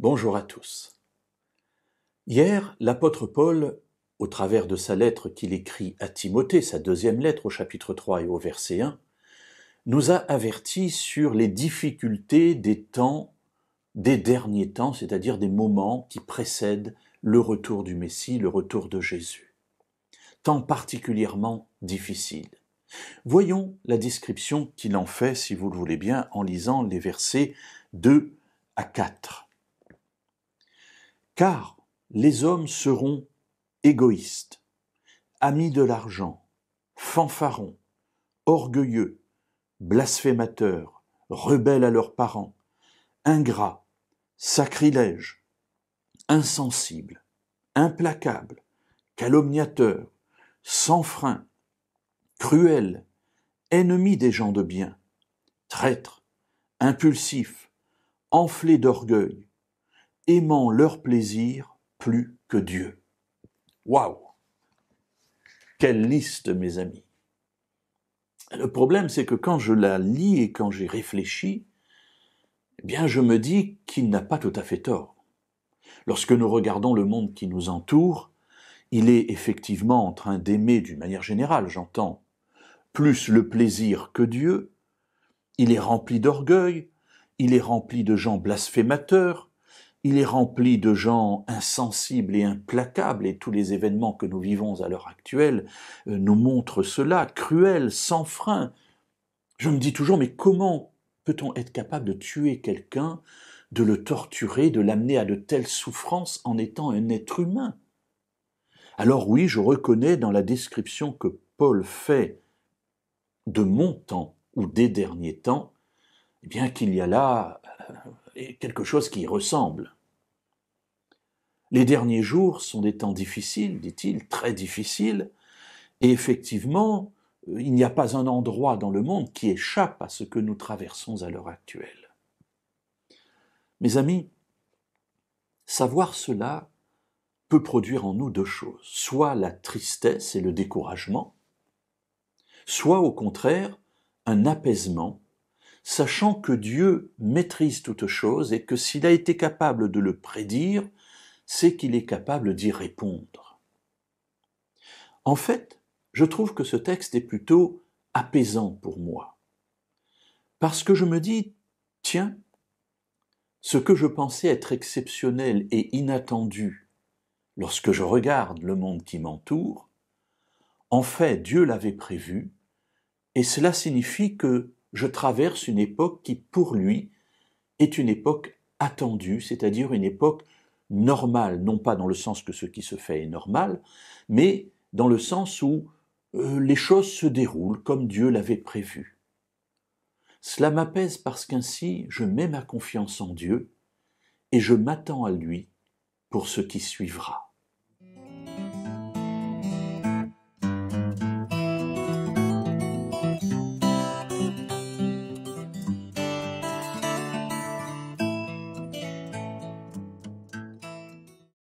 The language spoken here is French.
Bonjour à tous. Hier, l'apôtre Paul, au travers de sa lettre qu'il écrit à Timothée, sa deuxième lettre au chapitre 3 et au verset 1, nous a avertis sur les difficultés des derniers temps, c'est-à-dire des moments qui précèdent le retour du Messie, le retour de Jésus. Temps particulièrement difficiles. Voyons la description qu'il en fait, si vous le voulez bien, en lisant les versets 2 à 4. Car les hommes seront égoïstes, amis de l'argent, fanfarons, orgueilleux, blasphémateurs, rebelles à leurs parents, ingrats, sacrilèges, insensibles, implacables, calomniateurs, sans frein, cruels, ennemis des gens de bien, traîtres, impulsifs, enflés d'orgueil, aimant leur plaisir plus que Dieu. Waouh! Quelle liste, mes amis! Le problème, c'est que quand je la lis et quand j'y réfléchis, eh bien, je me dis qu'il n'a pas tout à fait tort. Lorsque nous regardons le monde qui nous entoure, il est effectivement en train d'aimer, d'une manière générale, j'entends, plus le plaisir que Dieu. Il est rempli d'orgueil, il est rempli de gens blasphémateurs, il est rempli de gens insensibles et implacables, et tous les événements que nous vivons à l'heure actuelle nous montrent cela, cruels, sans frein. Je me dis toujours, mais comment peut-on être capable de tuer quelqu'un, de le torturer, de l'amener à de telles souffrances en étant un être humain? Alors oui, je reconnais dans la description que Paul fait de mon temps ou des derniers temps, eh bien qu'il y a là quelque chose qui y ressemble. Les derniers jours sont des temps difficiles, dit-il, très difficiles, et effectivement, il n'y a pas un endroit dans le monde qui échappe à ce que nous traversons à l'heure actuelle. Mes amis, savoir cela peut produire en nous deux choses, soit la tristesse et le découragement, soit au contraire un apaisement, sachant que Dieu maîtrise toutes choses et que s'il a été capable de le prédire, c'est qu'il est capable d'y répondre. En fait, je trouve que ce texte est plutôt apaisant pour moi, parce que je me dis, tiens, ce que je pensais être exceptionnel et inattendu lorsque je regarde le monde qui m'entoure, en fait, Dieu l'avait prévu, et cela signifie que je traverse une époque qui, pour lui, est une époque attendue, c'est-à-dire une époque normale, non pas dans le sens que ce qui se fait est normal, mais dans le sens où les choses se déroulent comme Dieu l'avait prévu. Cela m'apaise parce qu'ainsi je mets ma confiance en Dieu et je m'attends à lui pour ce qui suivra.